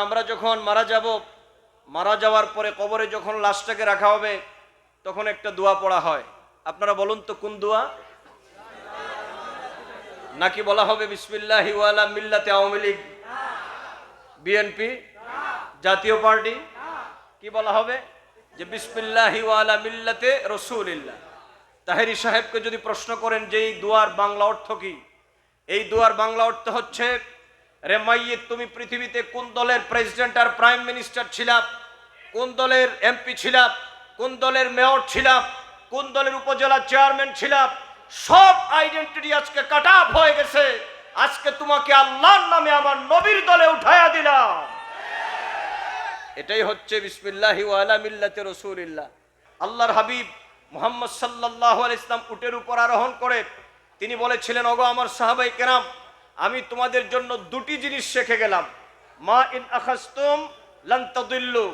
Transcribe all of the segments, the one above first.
আমরা যখন মারা যাব, মারা যাওয়ার পরে কবরে যখন লাশটাকে রাখা হবে তখন একটা দোয়া পড়া হয়। আপনারা বলুন তো কোন দোয়া? নাকি বলা হবে বিসমিল্লাহি ওয়া আলা মিল্লাতি আওয়ামী লীগ, বিএনপি, জাতীয় পার্টি? কি বলা হবে? যে বিসমিল্লাহি ওয়া আলা মিল্লাতে রাসূলিল্লাহ। তাহেরি সাহেবকে যদি প্রশ্ন করেন যে এই দোয়ার বাংলা অর্থ কি, এই দোয়ার বাংলা অর্থ হচ্ছে, রে মাইয়িত, তুমি পৃথিবীতে কোন দলের প্রেসিডেন্ট আর প্রাইম মিনিস্টার ছিলাম, কোন দলের এমপি ছিলাম, কোন দলের মেয়র ছিলাম, কোন দলের উপজেলা চেয়ারম্যান ছিলাম, সব আইডেন্টিটি আজকে কাট অফ হয়ে গেছে। আজকে তোমাকে আল্লাহর নামে আমার নবীর দলে উঠায়া দিলাম। এটাই হচ্ছে বিসমিল্লাহি ওয়া আলা মিল্লাতি রাসূলিল্লাহ। আল্লাহর হাবিব মুহাম্মদ সাল্লাল্লাহু আলাইহি ওয়াসাল্লাম উটের উপর আরোহণ করে তিনি বলেছিলেন, ওগো আমার সাহাবায়ে কেরাম, আমি তোমাদের জন্য দুটি জিনিস শিখে গেলাম। মা ইন আখাজতুম লান তাদিল্লু,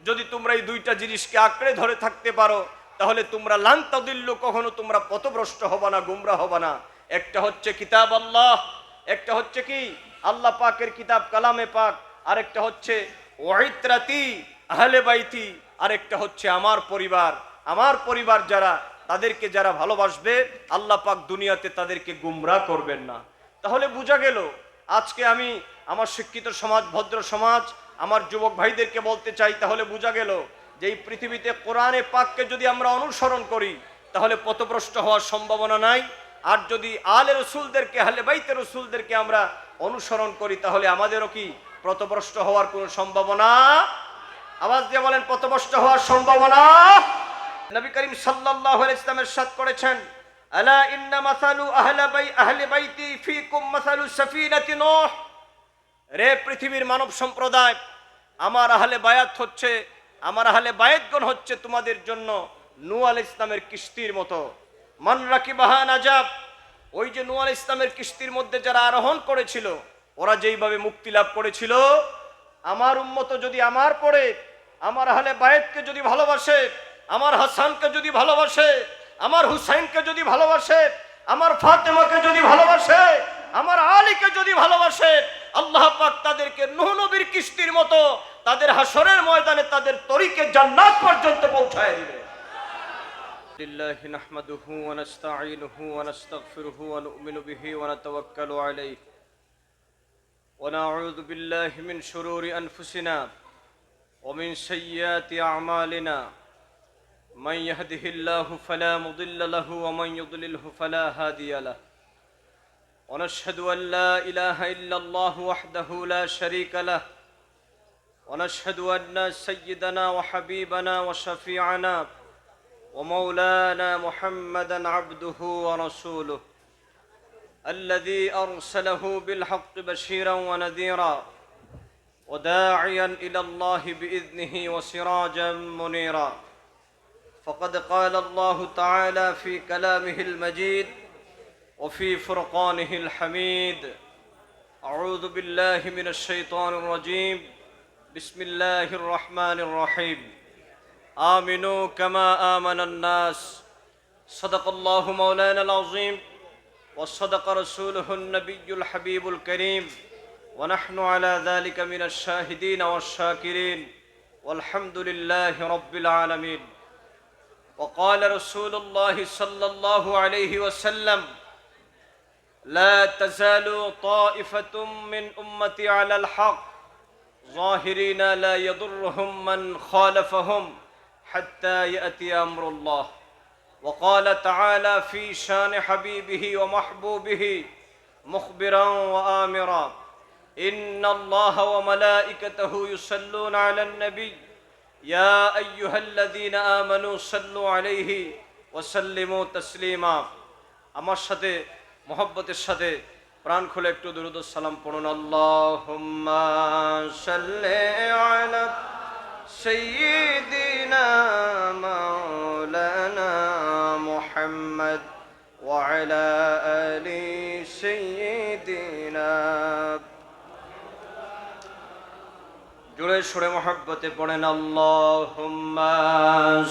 যদি তোমরা এই দুইটা জিনিসকে আঁকড়ে ধরে থাকতে পারো তাহলে তোমরা লান তাদিল্লু, কখনো তোমরা পথভ্রষ্ট হবে না, গুমরা হবে না। একটা হচ্ছে কিতাব আল্লাহ, একটা হচ্ছে কি আল্লাহ পাকের কিতাব কালামে পাক, আরেকটা হচ্ছে ওয়াইত্রাতি আহলে বাইতি, আরেকটা হচ্ছে আমার পরিবার। আমার পরিবার যারা, তাদেরকে যারা ভালোবাসবে আল্লাহ পাক দুনিয়াতে তাদেরকে গুমরাহ করবেন না। তাহলে বোঝা গেল, আজকে আমি আমার শিক্ষিত সমাজ, ভদ্র সমাজ, আমার যুবক ভাইদেরকে বলতে চাই, তাহলে বোঝা গেল যে এই পৃথিবীতে কোরআনে পাককে যদি আমরা অনুসরণ করি তাহলে পথভ্রষ্ট হওয়ার সম্ভাবনা নাই। আর যদি আলে রসুলদেরকে, আহলে বাইতে রসুলদেরকে আমরা অনুসরণ করি তাহলে আমাদেরও কি পথভ্রষ্ট হওয়ার কোনো সম্ভাবনা? আওয়াজ দিয়ে বলেন, পথভ্রষ্ট হওয়ার সম্ভাবনা। নবী করিম সাল্লাল্লাহু আলাইহি ওয়াসাল্লাম ইরশাদ করেছেন, আলা ইন্না মাসালু আহলে বাইতি ফিকুম মাসালু সাফিনাতি নূহ। রে পৃথিবীর মানব সম্প্রদায়, আমার আহলে বায়াত হচ্ছে, আমার আহলে বায়াতগণ হচ্ছে তোমাদের জন্য নূহ আলাইহিস সালামের কিস্তির মতো। মান রাকিবাহা নাজাব, ওই যে নূহ আলাইহিস সালামের কিস্তির মধ্যে যারা আরোহণ করেছিল ওরা যেইভাবে মুক্তি লাভ করেছিল, আমার উম্মত যদি আমার পরে আমার আহলে বায়াতকে যদি ভালোবাসে, আমার হাসানকে যদি ভালোবাসে, আমার হুসাইনকে যদি ভালোবাসে, আমার ফাতেমাকে যদি ভালোবাসে, আমার আলীকে যদি ভালোবাসে, আল্লাহ পাক তাদেরকে নূহ নবীর কিস্তির মতো তাদের হাসরের ময়দানে তাদের তরিকে জান্নাত পর্যন্ত পৌঁছায় দিবে। লিল্লাহি নাহমাদুহু ওয়া নাস্তাঈনুহু ওয়া নাস্তাগফিরুহু ওয়া নু'মিনু বিহি ওয়া নাতাওয়াক্কালু আলাইহি ওয়া নাউযু বিল্লাহি মিন শুরুরি আনফুসিনা ওয়া মিন সাইয়্যাতি আ'মালিনা। من يهده الله فلا مضل له ومن يضلله فلا هادي له ونشهد أن لا إله إلا الله وحده لا شريك له ونشهد أن سيدنا وحبيبنا وشفيعنا ومولانا محمدا عبده ورسوله الذي أرسله بالحق بشيرا ونذيرا وداعيا إلى الله بإذنه وسراجا منيرا. فقد قال الله تعالى في كلامه المجيد وفي فرقانه الحميد. أعوذ بالله من الشيطان الرجيم. بسم الله الرحمن الرحيم. آمنوا كما آمن الناس. صدق الله مولانا العظيم وصدق رسوله النبي الحبيب الكريم ونحن على ذلك من الشاهدين والشاكرين والحمد لله رب العالمين. وقال رسول الله صلى الله عليه وسلم لا تزال طائفة من أمتي على الحق ظاهرين لا يضرهم من خالفهم حتى يأتي أمر الله. وقال تعالى في شان حبيبه ومحبوبه مخبرا وآمرا إن الله وملائكته يصلون على النبي يا أيها الذين آمنوا صلوا عليه وسلموا تسليما. আমার সাথে মোহব্বতের সাথে প্রাণ খুলে একটু দুরূদ ও সালাম পড়ুন। আল্লাহুম্মা সাল্লি আলা সাইয়্যিদিনা মাওলানা মুহাম্মদ ওয়া আলা আলি সাইয়্যিদিনা। জোরে সুরে মোহব্বতে পড়েন, আল্লাহুম্মা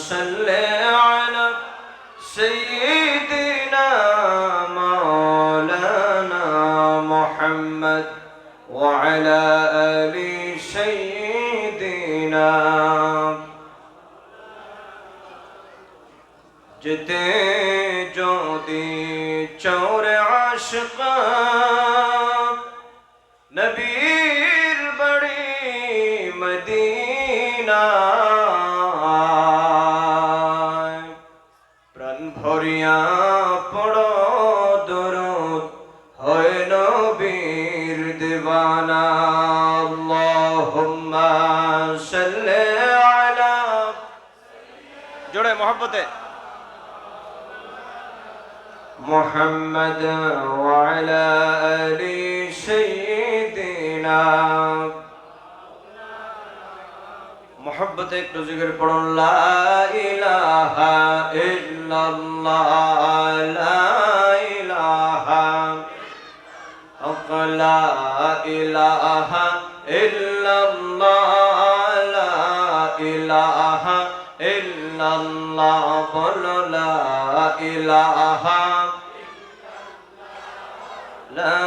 সাল্লি আলা সাইয়্যিদিনা মাওলানা মুহাম্মদ ওয়া আলা আলি সাইয়্যিদিনা سيدنا যেতে যদি চোরে আশিক নবীর বাড়ি মদিনা প্রাণ ভরিয়া পড়ো দরুদ হয় নবীর দিওয়ানা আল্লাহুম্মা সাল্লি আলা জোরে মোহব্বতে محمد وعلى آل سيدنا محبت ایک ذکر پڑھو لا الہ الا اللہ لا الہ حق لا الہ الا اللہ لا الہ الا اللہ بولو لا الہ لا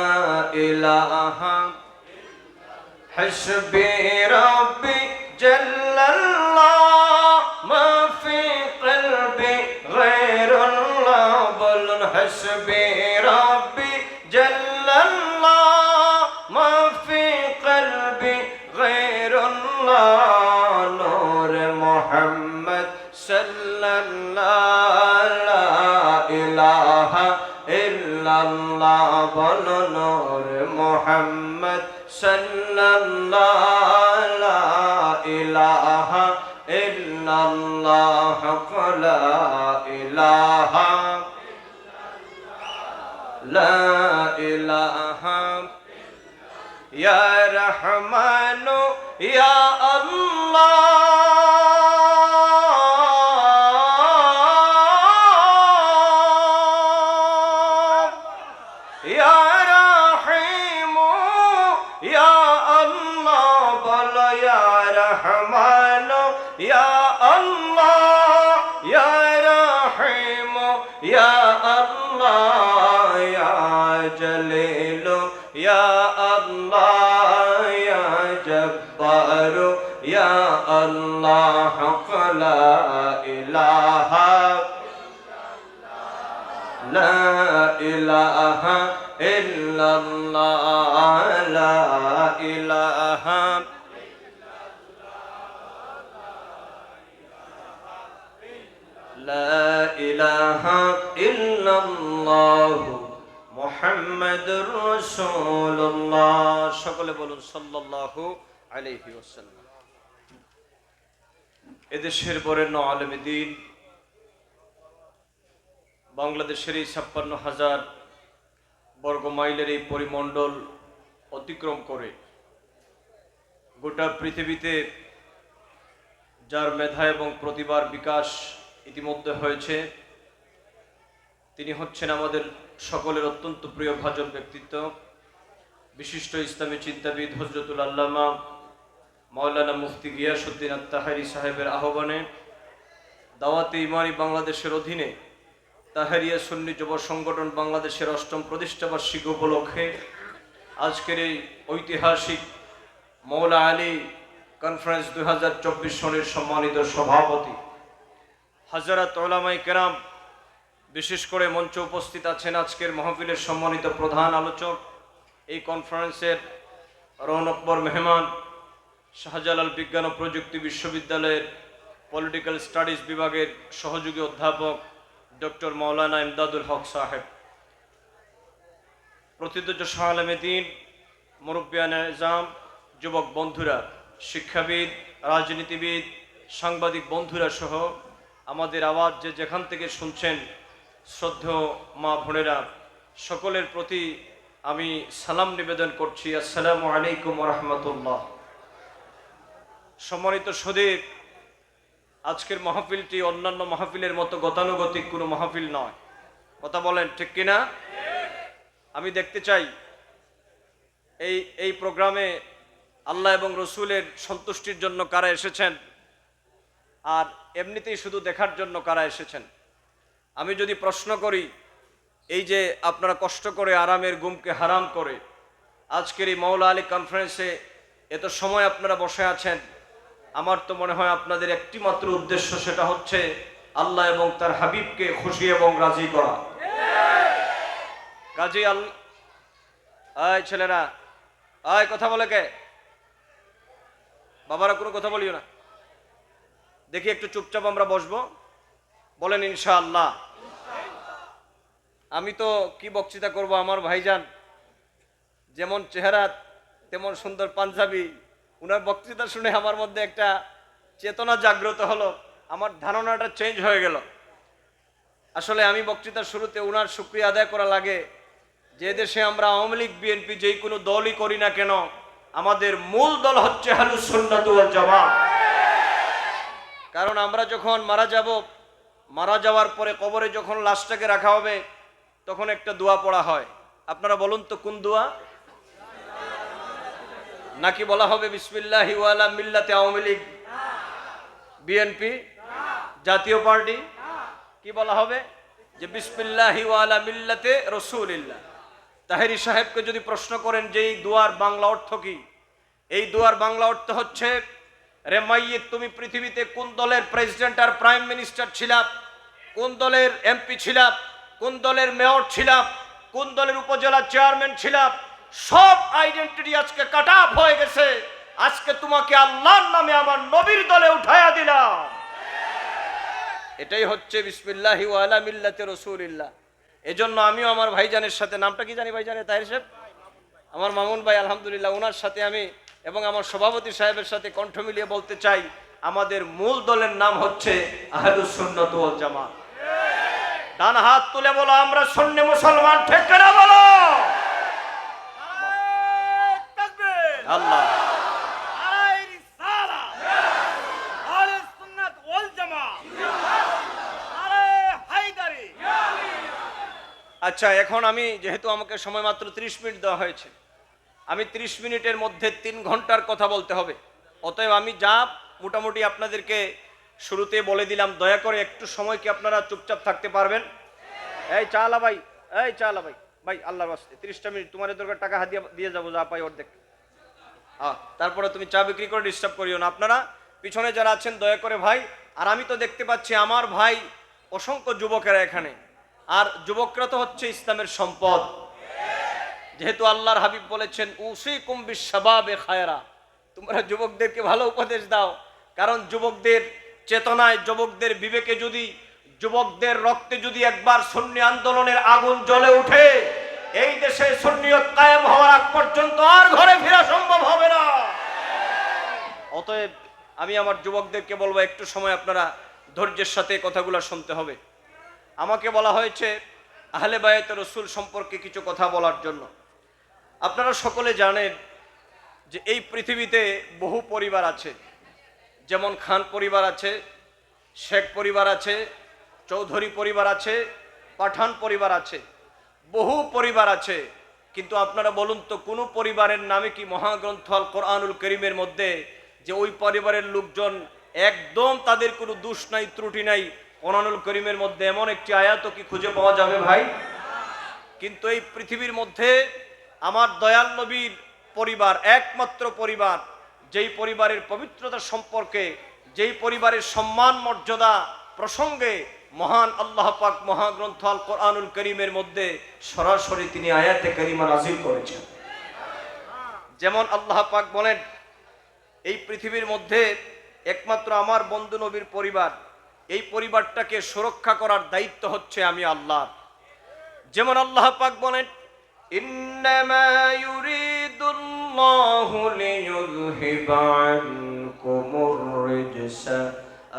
إله حسبي ربي جل الله ما في قلبي غير الله بل حسبي ربي جل الله ما في قلبي غير الله نور محمد صلى الله لا إله إلا الله بولو نور محمد صلى الله لا إله إلا الله لا إله لا إله يا رحمن يا الله يا الله يا رحيم يا الله يا جليل يا الله يا جبار يا الله حق لا إله لا إله إلا الله لا إله لا إله إلا الله محمد رسول الله সকলে বলুন সাল্লাল্লাহু আলাইহি ওয়াসাল্লাম। এদেশের বরেণ্য আলেম দ্বীন বাংলাদেশের এই ৫৬,০০০ বর্গ মাইলের এই পরিমণ্ডল অতিক্রম করে গোটা পৃথিবীতে যার মেধা এবং প্রতিভার বিকাশ ইতিমধ্যে হয়েছে তিনি হচ্ছেন আমাদের সকলের অত্যন্ত প্রিয় ভাজন ব্যক্তিত্ব বিশিষ্ট ইসলামী চিন্তাবিদ হযরতুল আল্লামা মাওলানা মুফতি গিয়াসউদ্দিন আত-তাহেরি সাহেবের আহ্বানে দাওয়াতে ইমানি বাংলাদেশের অধীনে তাহেরিয়া সুন্নি যুব সংগঠন বাংলাদেশের ৮ম প্রতিষ্ঠাবার্ষিকী উপলক্ষে আজকের এই ঐতিহাসিক মওলা আলী কনফারেন্স ২০২৪ সনের সম্মানিত সভাপতি হযরত উলামায়ে কেরাম, বিশেষ করে মঞ্চে উপস্থিত আছেন আজকের মাহফিলের সম্মানিত প্রধান আলোচক, এই কনফারেন্সের রৌনকবর মেহমান, শাহজালাল বিজ্ঞান ও প্রযুক্তি বিশ্ববিদ্যালয়ের পলিটিক্যাল স্টাডিজ বিভাগের সহযোগী অধ্যাপক ডক্টর মাওলানা ইমদাদুল হক সাহেব, প্রথিতযশ শাহ আলমে দ্বীন, মুরব্বিয়ানে ইজাম, যুবক বন্ধুরা, শিক্ষাবিদ, রাজনীতিবিদ, সাংবাদিক বন্ধুরা সহ আমাদের আওয়াজ যে যেখান থেকে শুনছেন শ্রদ্ধেয় মা বোনেরা, সকলের প্রতি আমি সালাম নিবেদন করছি। আসসালামু আলাইকুম ওয়া রাহমাতুল্লাহ। সম্মানিত সুধী, আজকের মাহফিলটি অন্যান্য মাহফিলের মতো গতানুগতিক কোনো মাহফিল নয়। কথা বলেন ঠিক কিনা? আমি দেখতে চাই এই প্রোগ্রামে আল্লাহ এবং রসুলের সন্তুষ্টির জন্য কারা এসেছেন আর এমনিতেই শুধু দেখার জন্য কারা এসেছেন। আমি যদি প্রশ্ন করি, এই যে আপনারা কষ্ট করে আরামের ঘুমকে হারাম করে আজকের এই মাওলা আলী কনফারেন্সে এত সময় আপনারা বসে আছেন, আমার তো মনে হয় আপনাদের একটি মাত্র উদ্দেশ্য, সেটা হচ্ছে আল্লাহ এবং তার হাবিবকে খুশি এবং রাজি করা। কাজী আয় ছেলেরা, আয় কথা বলে কে? বাবারা কোনো কথা বলিও না, দেখি একটু চুপচাপ আমরা বসবো। বলেন ইনশাআল্লাহ। আমি তো কি বক্তৃতা করব, আমার ভাইজান যেমন চেহারা তেমন সুন্দর পাঞ্জাবি, উনার বক্তৃতা শুনে আমার মধ্যে একটা চেতনা জাগ্রত হলো, আমার ধারণাটা চেঞ্জ হয়ে গেল। আসলে আমি বক্তৃতার শুরুতে উনার শুকরিয়া আদায় করা লাগে, যে দেশে আমরা আওয়ামী লীগ বিএনপি যেই কোনো দলই করি না কেন, আমাদের মূল দল হচ্ছে আহলুস সুন্নাত ওয়াল জামাত। কারণ আমরা যখন মারা যাব, মারা যাওয়ার পরে কবরে যখন লাশটাকে রাখা হবে, তখন একটা দোয়া পড়া হয়। আপনারা বলুন তো কোন দোয়া? নাকি বলা হবে বিসমিল্লাহি ওয়া আলা মিল্লাতে আওয়ামী লীগ বিএনপি জাতীয় পার্টি? কি বলা হবে? যে বিসমিল্লাহি ওয়া আলা মিল্লাতে রাসূলিল্লাহ। তাহেরি সাহেবকে যদি প্রশ্ন করেন যে এই দোয়ার বাংলা অর্থ কি, এই দোয়ার বাংলা অর্থ হচ্ছে, রে মাইয়িত, তুমি পৃথিবীতে কোন দলের প্রেসিডেন্ট আর প্রাইম মিনিস্টার ছিলাম, কোন দলের এমপি ছিলাম, কোন দলের মেয়র ছিলাম, কোন দলের উপজেলা চেয়ারম্যান ছিলাম, সব আইডেন্টিটি আজকে কাট অফ হয়ে গেছে। আজকে তোমাকে আল্লাহর নামে আমার নবীর দলে উঠায়া দিলাম। এটাই হচ্ছে বিসমিল্লাহি ওয়া আলা মিল্লাতি রাসূলিল্লাহ। এজন্য আমিও আমার ভাইজানের সাথে, নামটা কি জানি ভাইজানের, তাহের সাহেব, আমার মামুন ভাই, আলহামদুলিল্লাহ ওনার সাথে আমি এবং আমার সভাপতি সাহেবের সাথে কণ্ঠ মিলিয়ে বলতে চাই, আমাদের মূল দলের নাম হচ্ছে আহলুস সুন্নাত ওয়াল জামাত। ডান হাত তুলে বলো আমরা সুন্নি মুসলমান, ঠিক করে বলো আল্লাহ। আচ্ছা, এখন আমি যেহেতু আমাকে সময় মাত্র 30 মিনিট দেওয়া হয়েছে, আমি 30 মিনিটের মধ্যে 3 ঘন্টার কথা বলতে হবে। অতএব আমি যা মোটামুটি আপনাদেরকে শুরুতে বলে দিলাম, দয়া করে একটু সময় কি আপনারা চুপচাপ থাকতে পারবেন? এই চালা ভাই, এই চালা ভাই, ভাই আল্লাহর রাস্তায় 30টা মিনিট তোমার দরকার, টাকা হাত দিয়ে যাবো যা পাই অর্ধেক। তারপরে তুমি চা বিক্রি করে ডিস্টার্ব করিও না। আপনারা পিছনে যারা আছেন দয়া করে ভাই, আর আমি তো দেখতে পাচ্ছি আমার ভাই অসংখ্য যুবকেরা এখানে, আর যুবকরা তো হচ্ছে ইসলামের সম্পদ। যেহেতু আল্লাহর হাবিব বলেছেন উসিকুম বিশ-শাবাবে খায়রা, তোমরা যুবকদেরকে ভালো উপদেশ দাও। কারণ যুবকদের চেতনায়, যুবকদের বিবেকে যদি, যুবকদের রক্তে যদি একবার সুন্নি আন্দোলনের আগুন জ্বলে উঠে, এই দেশে সুন্নিয়ত কায়েম হওয়ার আগ পর্যন্ত আর ঘরে ফেরা সম্ভব হবে না। অতএব আমি আমার যুবকদেরকে বলবো, একটু সময় আপনারা ধৈর্যের সাথে কথাগুলো শুনতে হবে। আমাকে বলা হয়েছে আহলে বায়াতে রাসূল সম্পর্কে কিছু কথা বলার জন্য। আপনারা সকলে জানেন যে এই পৃথিবীতে বহু পরিবার আছে, যেমন খান পরিবার আছে, শেখ পরিবার আছে, চৌধুরী পরিবার আছে, পাঠান পরিবার আছে, বহু পরিবার আছে। কিন্তু আপনারা বলুন তো কোন পরিবারের নামে কি মহাগ্রন্থ আল কোরআনুল কারীমের মধ্যে যে ওই পরিবারের লোকজন একদম তাদের কোনো দোষ নাই, ত্রুটি নাই, কোরআনুল কারীমের মধ্যে এমন একটি আয়াতও কি খুঁজে পাওয়া যাবে ভাই? কিন্তু এই পৃথিবীর মধ্যে আমার দয়াল নবীর পরিবার একমাত্র পরিবার, যেই পরিবারের পবিত্রতা সম্পর্কে, যেই পরিবারের সম্মান মর্যাদা প্রসঙ্গে মহান আল্লাহ পাক মহাগ্রন্থ আল কোরআনুল কারীমের মধ্যে সরাসরি তিনি আয়াতে কারিমা নাযিল করেছেন। যেমন আল্লাহ পাক বলেন, এই পৃথিবীর মধ্যে একমাত্র আমার বন্ধু নবীর পরিবার, এই পরিবারটাকে সুরক্ষা করার দায়িত্ব হচ্ছে আমি আল্লাহ। যেমন আল্লাহ পাক বলেন, ইন্নামা ইউরিদুল্লাহু লিইয়ুযহিবা আনকুমুর রিজসা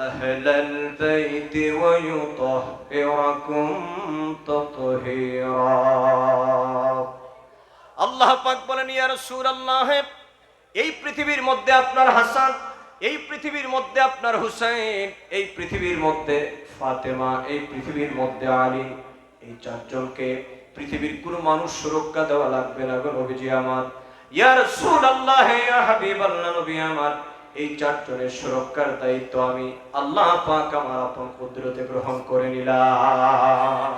আহলাল বাইতি ওয়া ইউতাহহিরাকুম তাতহীরা। আল্লাহ পাক বলেন, ইয়া রাসূলুল্লাহ, এই পৃথিবীর মধ্যে আপনার হাসান, এই পৃথিবীর মধ্যে আপনার হুসাইন, এই পৃথিবীর মধ্যে ফাতেমা, এই পৃথিবীর মধ্যে আলী, এই চারজনকে পৃথিবীর কোনো মানুষ সুরক্ষা দেওয়া লাগবে না গো নবীজি আমার। ইয়া রাসূলুল্লাহ, ইয়া হাবিবাল্লাহ, নবী আমার, এই চারজনের সুরক্ষার দায়িত্ব আমি আল্লাহ পাক আমার আপন কুদরতে গ্রহণ করে নিলাম।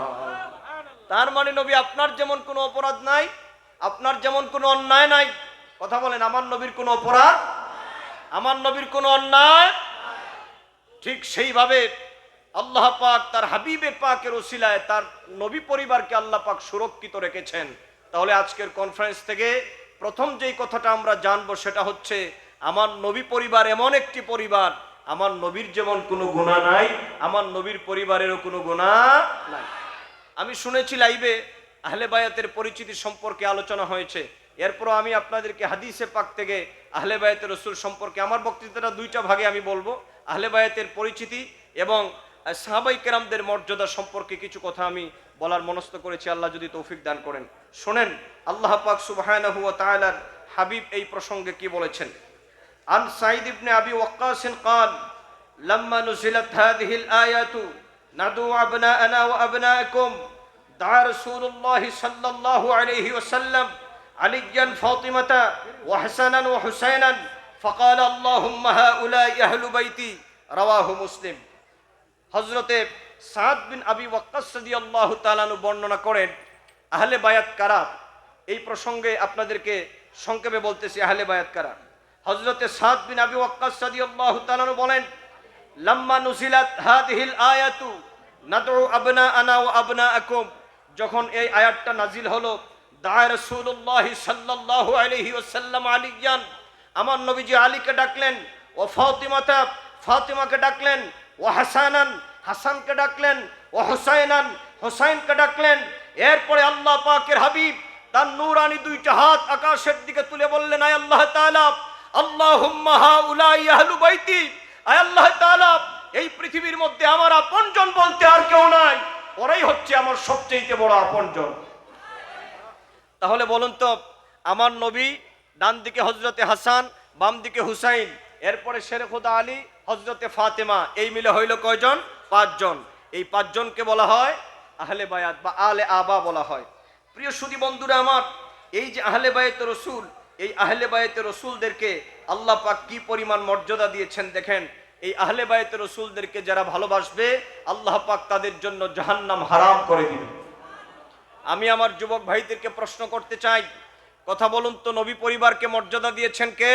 তার মানে নবী আপনার যেমন কোনো অপরাধ নাই, আপনার যেমন কোনো অন্যায় নাই, কথা বলেন, আমার নবীর কোনো অপরাধ, আমার নবীর কোনো অন্যায়। ঠিক সেইভাবে আল্লাহ পাক তার হাবিবে পাকের ওসিলায় তার নবী পরিবারকে আল্লাহ পাক সুরক্ষিত রেখেছেন। তাহলে আজকের কনফারেন্স থেকে প্রথম যেই কথাটা আমরা জানবো সেটা হচ্ছে, আমার নবী পরিবার এমন একটি পরিবার, আমার নবীর যেমন কোনো গুনাহ নাই, আমার নবীর পরিবারেরও কোনো গুনাহ নাই। আমি শুনেছি লাইভে আহলে বায়াতের পরিচিতি সম্পর্কে আলোচনা হয়েছে। এরপর আমি আপনাদেরকে হাদিসে পাক থেকে আহলে বায়াতের রাসূল সম্পর্কে আমার বক্তৃতাটা দুইটা ভাগে আমি বলবো। আহলে বায়াতের পরিচিতি এবং সাহাবায়ে কেরামদের মর্যাদা সম্পর্কে কিছু কথা আমি বলার মনস্থ করেছি, আল্লাহ যদি তৌফিক দান করেন। শোনেন আল্লাহ পাক সুবহানাহু ওয়া তাআলার হাবিব এই প্রসঙ্গে কি বলেছেন। আন সাঈদ ইবনে আবি ওয়াক্কাস قال لما نزلت هذه الآيات ندعو أبناءنا وأبناءكم دعا رسول الله صلى الله عليه وسلم عليا فاطمة وحسنا وحسينا فقال اللهم هؤلاء أهل بيتي رواه مسلم। হযরতে সাদ বিন আবি ওয়াক্কাস রাদিয়াল্লাহু তাআলা বর্ণনা করেন আহলে বায়াত কারা। এই প্রসঙ্গে আপনাদেরকে সংক্ষেপে বলতেছি আহলে বায়াত কারা। হযরতে সাদ বিন আবি ওয়াক্কাস রাদিয়াল্লাহু তাআলা বলেন, লাম্মা নুজিলাত হাদিহিল আয়াতু নাদউ আবনাআনা ওয়া আবনাআকুম, যখন এই আয়াতটা নাজিল হলো, দা রাসূলুল্লাহ সাল্লাল্লাহু আলাইহি ওয়াসাল্লাম আলিয়ান, আমার নবীজি আলীকে ডাকলেন, ও ফাতিমাতা ফাতিমাকে ডাকলেন, ও হাসানান হাসানকে ডাকলেন, ও হুসাইনান হুসাইনকে ডাকলেন। এরপরে আল্লাহ পাকের হাবিব তার নূরানি দুইটা হাত আকাশের দিকে তুলে বললেন, আয় আল্লাহ তাআলা, আল্লাহুম্মা হাউলাই আহলু বাইতি, আয় আল্লাহ তাআলা, এই পৃথিবীর মধ্যে আমার আপনজন বলতে আর কেউ নাই, ওরাই হচ্ছে আমার সবচেয়ে বড় আপনজন। তাহলে বলুন তো, আমার নবী ডান দিকে হযরতে হাসান, বাম দিকে হুসাইন, এরপরে শেরে খুদা আলী, হযরতে ফাতেমা, এই মিলে হইল কয়জন? পাঁচজন। এই পাঁচজনকে বলা হয় আহলে বায়াত বা আলে আবা বলা হয়। প্রিয় সুধী বন্ধুরা আমার, এই যে আহলে বায়াত রাসূল, এই আহলে বায়াত রাসূলদেরকে আল্লাহ পাক কি পরিমাণ মর্যাদা দিয়েছেন দেখেন। এই আহলে বায়াত রাসূলদেরকে যারা ভালোবাসবে আল্লাহ পাক তাদের জন্য জাহান্নাম হারাম করে দিবেন। আমি আমার যুবক ভাইদেরকে প্রশ্ন করতে চাই, কথা বলুন তো, নবী পরিবারকে মর্যাদা দিয়েছেন কে?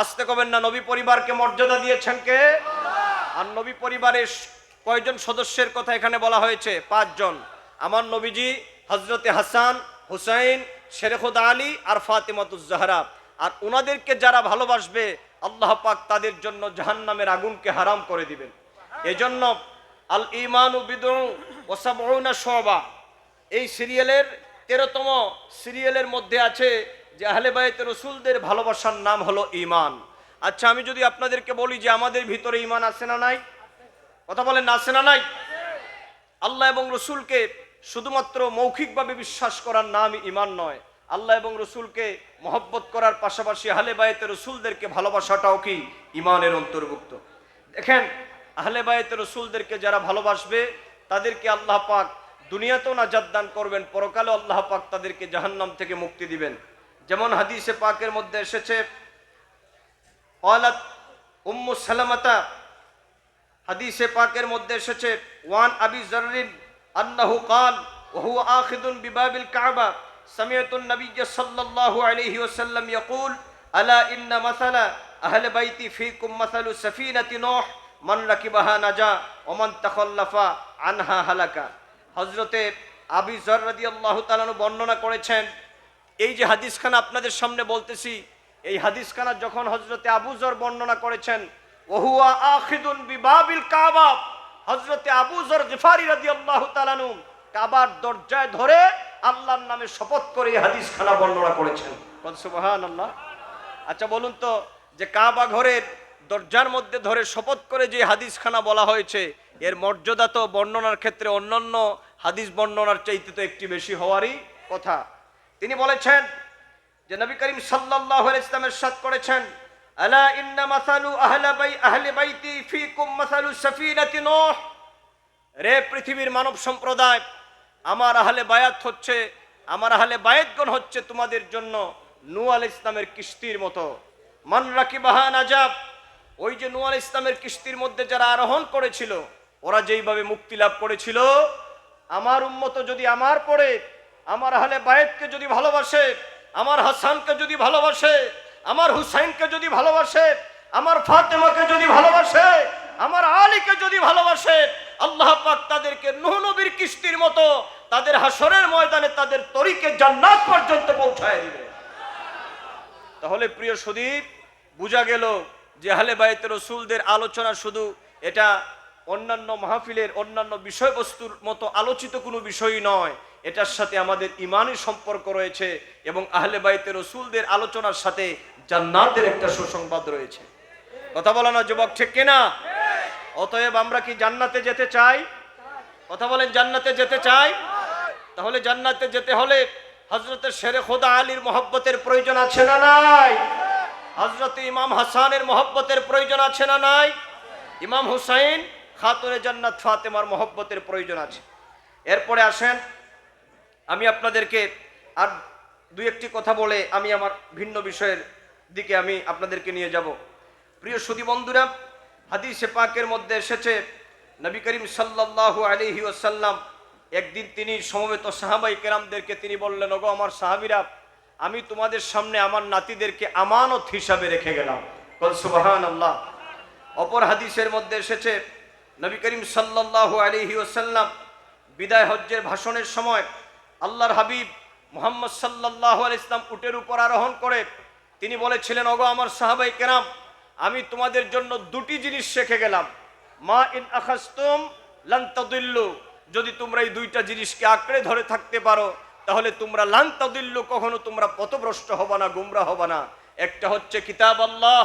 আসতে কবেন না, নবী পরিবারকে মর্যাদা দিয়েছেন কে? আর নবী পরিবারের কয়জন সদস্যের কথা এখানে বলা হয়েছে? পাঁচজন। আমার নবীজি, হযরতে হাসান, হুসাইন, শেরে খুদা আলী আর ফাতিমাতুজ জাহরা। আর ওনাদেরকে যারা ভালোবাসবে আল্লাহ পাক তাদের জন্য জাহান্নামের আগুনকে হারাম করে দিবেন। এজন্য আল ঈমানু বিদউ ওয়া সাবউনা শুবা, এই সিরিয়ালের 13তম সিরিয়ালের মধ্যে আছে যে আহলে বায়াত রাসূলদের ভালোবাসার নাম হলো ঈমান। আচ্ছা, আমি যদি আপনাদেরকে বলি যে আমাদের ভিতরে ঈমান আছে না নাই? কথা বলেন, আছে না নাই? আল্লাহ এবং রসুলকে শুধুমাত্র মৌখিকভাবে বিশ্বাস করার নাম ঈমান নয়, আল্লাহ এবং রসুলকে মহব্বত করার পাশাপাশি আহলে বায়াত রাসূলদেরকে ভালোবাসাটাও কি ঈমানের অন্তর্ভুক্ত। দেখেন, আহলে বায়াত রাসূলদেরকে যারা ভালোবাসবে তাদেরকে আল্লাহ পাক দুনিয়াতেও নাজাত দান করবেন, পরকালে আল্লাহ পাক তাদেরকে জাহান্নাম থেকে মুক্তি দিবেন। যেমন হাদিসে পাকের মধ্যে এসেছে, ক্বালাত উম্মু সালামাতা, হাদিসে পাকের মধ্যে এসেছে, ওয়ান আবি যাররিন আন্নাহু ক্বাল ওয়া হুয়া আখিযুন বিবাবিল কাবা সামিআতুন নাবিয়্য সাল্লাল্লাহু আলাইহি ওয়াসাল্লাম ইয়াকুল আলা ইন্না মাসালা আহলে বাইতি ফীকুম মাসালু সাফিনাতি নূহ মান রাকিবাহা নাজা ওয়া মান তাখাল্লাফা আনহা হালাকা। হযরতে আবি যর রাদিয়াল্লাহু তাআলা বর্ণনা করেছেন, এই যে হাদিসখানা আপনাদের সামনে বলতেছি, এই হাদিসখানা যখন হযরতে আবু যর বর্ণনা করেছেন, ওয়া হুয়া আখিযুন বিবাবিল কাবা, হযরতে আবু যর গিফারি রাদিয়াল্লাহু তাআলা কাবার দরজায় ধরে আল্লাহর নামে শপথ করে এই হাদিসখানা বর্ণনা করেছেন। সুবহানাল্লাহ। আচ্ছা বলুন তো, যে কাবা ঘরের দরজার মধ্যে ধরে শপথ করে যে হাদিসখানা বলা হয়েছে, এর মর্যাদা তো বর্ণনার ক্ষেত্রে অন্যান্য হাদিস বর্ণনার চাইতে তো একটি বেশি হওয়ারই কথা। তিনি বলেছেন যে নবী করিম সাল্লাল্লাহু আলাইহি ওয়াসাল্লাম ইরশাদ করেছেন, আলা ইন্না মাসালু আহলি বাইতি ফীকুম মাসালু সাফিনাতি নূহ, রে পৃথিবীর মানব সম্প্রদায়, আমার আহলে বায়াত হচ্ছে, আমার আহলে বায়াতগণ হচ্ছে তোমাদের জন্য নূহ আলাইহিস সালামের কিস্তির মতো। মান রাকিবাহা নাজাব, ওই যে নূহ আলাইহিস সালামের কিস্তির মধ্যে যারা আরোহণ করেছিল, ওরা যেইভাবে মুক্তি লাভ করেছিল, আমার উম্মত যদি আমার পরে আমার আহলে বায়াতকে যদি ভালোবাসে, আমার হাসানকে যদি ভালোবাসে, আমার হুসাইনকে যদি ভালোবাসে, আমার ফাতেমাকে যদি ভালোবাসে, আমার আলীকে যদি ভালোবাসে, আল্লাহ পাক তাদেরকে নূহ নবীর কিস্তির মতো তাদের হাসরের ময়দানে তাদের তরিকে জান্নাত পর্যন্ত পৌঁছায় দিবে। তাহলে প্রিয় সুদীপ, বোঝা গেল যে আহলে বাইত রাসূলদের আলোচনা শুধু এটা অন্যান্য মাহফিলের অন্যান্য বিষয়বস্তুর মতো আলোচিত কোনো বিষয়ই নয়, এটার সাথে আমাদের ইমানের সম্পর্ক রয়েছে এবং আহলে বাইত রাসূলদের আলোচনার সাথে জান্নাতের একটা সুসংবাদ রয়েছে। কথা বলো না যুবক, ঠিক কিনা? অতএব আমরা কি জান্নাতে যেতে চাই? কথা বলেন, জান্নাতে যেতে চাই? তাহলে জান্নাতে যেতে হলে হযরতের শেরে খোদা আলীর মহব্বতের প্রয়োজন আছে না নাই? হযরত ইমাম হাসানের মহব্বতের প্রয়োজন আছে না নাই? ইমাম হুসাইন খাতুনে জান্নাত ফাতেমার মহব্বতের প্রয়োজন আছে। এরপরে আসেন, আমি আপনাদেরকে আর দুই একটি কথা বলে আমি আমার ভিন্ন বিষয়ের দিকে আমি আপনাদেরকে নিয়ে যাব। প্রিয় সুধী বন্ধুরা, হাদিসে পাকের মধ্যে এসেছে নবী করিম সাল্লাল্লাহু আলাইহি ওয়াসাল্লাম একদিন তিনি সমবেত সাহাবাই কেরামদেরকে তিনি বললেন, ওগো আমার সাহাবীরা, আমি তোমাদের সামনে আমার নাতিদেরকে আমানত হিসাবে রেখে গেলাম। বল সুবহানাল্লাহ। অপর হাদিসের মধ্যে এসেছে নবী করিম সাল্লাল্লাহু আলাইহি ওয়াসাল্লাম বিদায় হজ্জের ভাষণের সময় আল্লাহর হাবিব মুহাম্মদ সাল্লাল্লাহু আলাইহি ওয়াসাল্লাম উটের উপর আরোহণ করে তিনি বলেছিলেন, ওগো আমার সাহাবাই কেরাম, আমি তোমাদের জন্য দুটি জিনিস রেখে গেলাম। মা ইন আখাজতুম লান তাদিল্লু, যদি তোমরা এই দুইটা জিনিসকে আঁকড়ে ধরে থাকতে পারো তাহলে তোমরা লান তাদিল্লু, কখনো তোমরা পথভ্রষ্ট হবে না, গুমরা হবে না। একটা হচ্ছে কিতাব আল্লাহ,